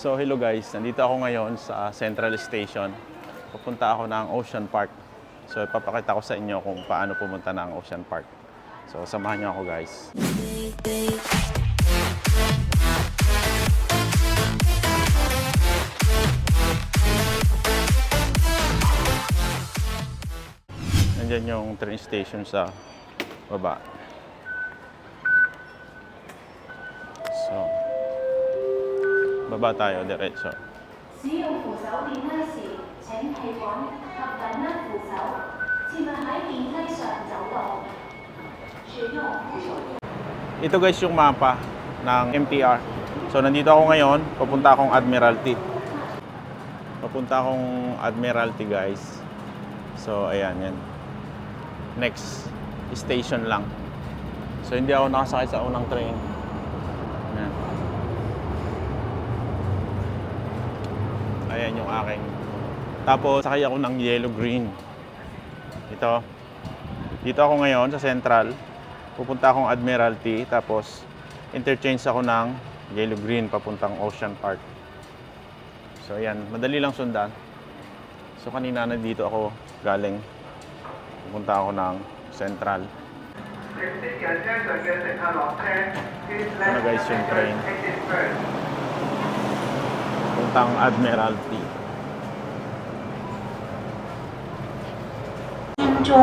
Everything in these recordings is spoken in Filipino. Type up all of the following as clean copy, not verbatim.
So hello guys, nandito ako ngayon sa Central Station. Pupunta ako ng Ocean Park. So ipapakita ko sa inyo kung paano pumunta ng Ocean Park. So samahan niyo ako guys. Nandiyan yung train station sa baba. So baba tayo diretso. Ito guys yung mapa ng MTR. So nandito ako ngayon, papunta akong Admiralty. Papunta akong Admiralty guys. So ayan yan. Next station lang. So hindi ako nakasakay sa unang train. Ayan. Ayan yung aking. Tapos sakay ako ng yellow green. Ito. Dito ako ngayon sa Central. Pupunta akong Admiralty. Tapos interchange ako ng yellow green papuntang Ocean Park. So ayan, madali lang sundan. So kanina na dito ako galing. Pupunta ako ng Central. Ito na guys yung train. Puntang Admiralty. 中，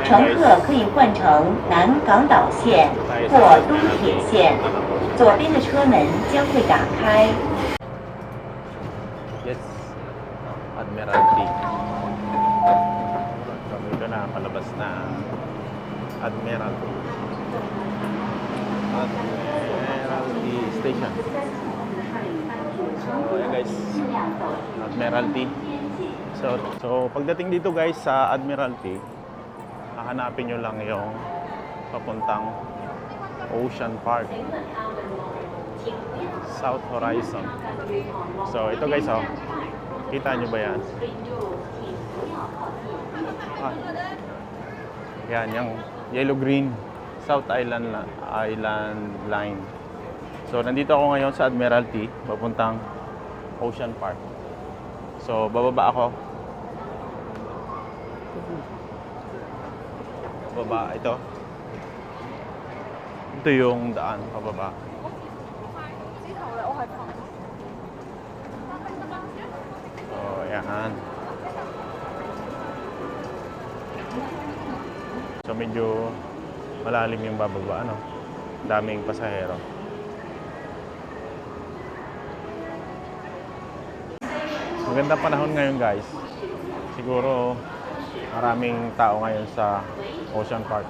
乘客可以换乘南港岛线或东铁线，左边的车门将会打开。 Yes, Admiralty. So, dito na, palabas na Admiralty. Admiralty Station. So, ayan guys, Admiralty. So pagdating dito guys sa Admiralty, hahanapin nyo lang yung papuntang Ocean Park. South Horizon. So ito guys oh. Kita nyo ba yan? Yan, yung yellow-green South Island Line. So nandito ako ngayon sa Admiralty, papuntang Ocean Park. So bababa ako. Baba, ito. Ito yung daan pababa. So, ayan. So, medyo malalim yung bababa, ano? Daming pasahero. Magandang panahon ngayon, guys. Siguro maraming tao ngayon sa Ocean Park.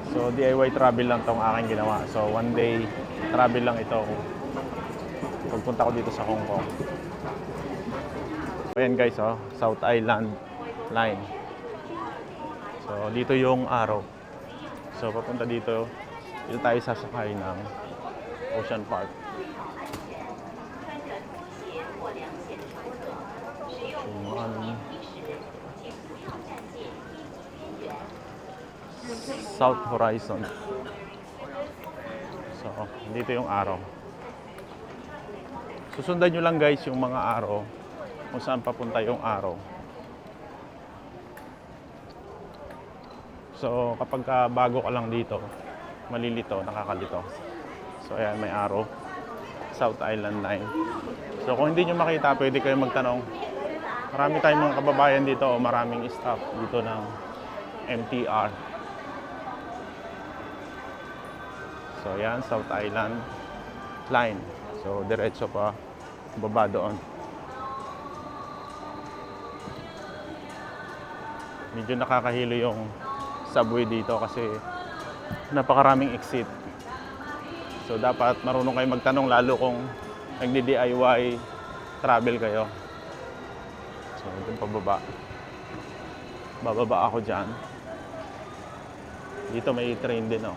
So DIY travel lang tong aking ginawa. So one day travel lang ito pagpunta ko dito sa Hong Kong. Ayan guys, oh, South Island Line. So dito yung arrow. So papunta dito tayo sasakay ng Ocean Park. South Horizon. So, dito yung araw. Susundan nyo lang guys yung mga araw kung saan papunta yung araw. So, kapag bago ka lang dito, malilito, nakakalito. So, ayan, may araw. South Island Line. So, kung hindi nyo makita, pwede kayo magtanong. Marami tayong mga kababayan dito o maraming staff dito ng MTR. So, yan, South Island Line. So, diretso pa baba doon. Medyo nakakahilo yung subway dito kasi napakaraming exit. So, dapat marunong kayo magtanong lalo kung nagdi-DIY travel kayo. So, dun pababa. Bababa ako dyan. Dito may train din, oh.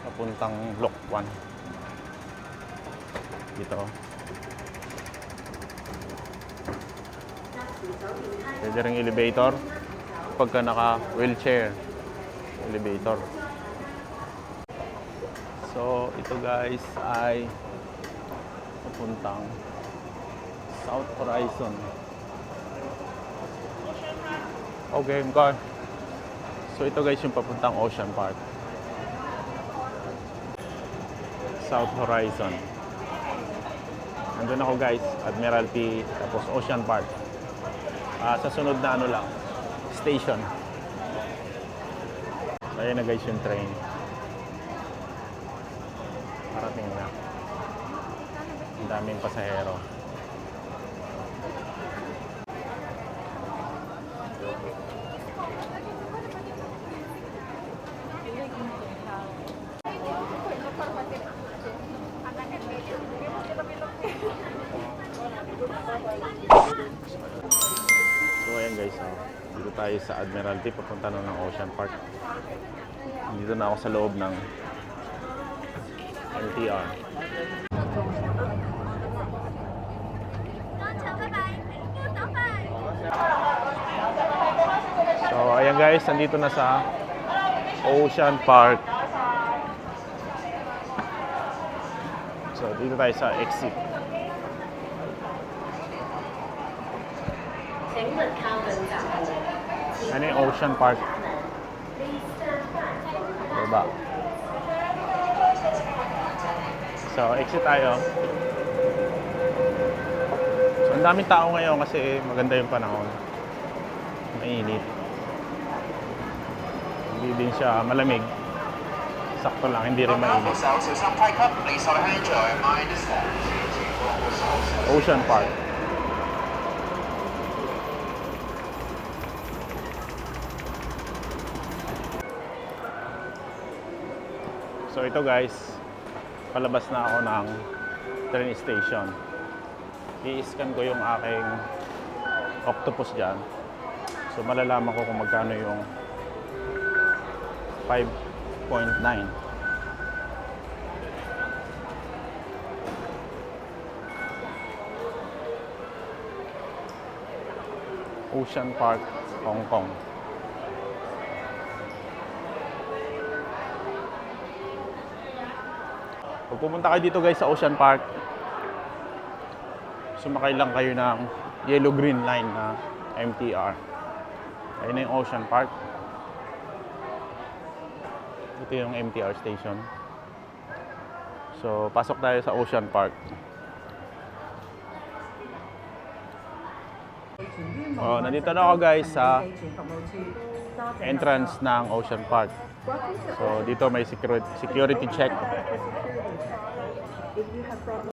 Papuntang Block 1. Dito. Pwede ring elevator. Pagka naka-wheelchair. Elevator. So, ito guys ay papuntang South Horizon. Okay, car. So ito guys yung papuntang Ocean Park. South Horizon. Nandun ako guys, Admiralty, tapos Ocean Park. Sa sunod na ano lang, station. Ayan na guys yung train. Parating na. Ang daming pasahero. So ayan guys, dito tayo sa Admiralty, papunta na ng Ocean Park. Dito na ako sa loob ng MTR. So ayan guys, nandito na sa Ocean Park. So dito tayo sa exit. Ano yung Ocean Park? Baba. So, exit tayo. So, ang daming tao ngayon kasi maganda yung panahon. Mainit. Hindi din siya malamig. Sakto lang, hindi rin mainit. Ocean Park. So ito guys, palabas na ako ng train station. I-scan ko yung aking octopus dyan. So malalaman ko kung magkano yung 5.9. Ocean Park, Hong Kong. Pag pumunta kayo dito guys sa Ocean Park, sumakay lang kayo ng yellow-green line na MTR. Ayun na yung Ocean Park. Ito yung MTR station. So, pasok tayo sa Ocean Park. Oh, nandito na ako guys sa entrance ng Ocean Park. So, dito may security check.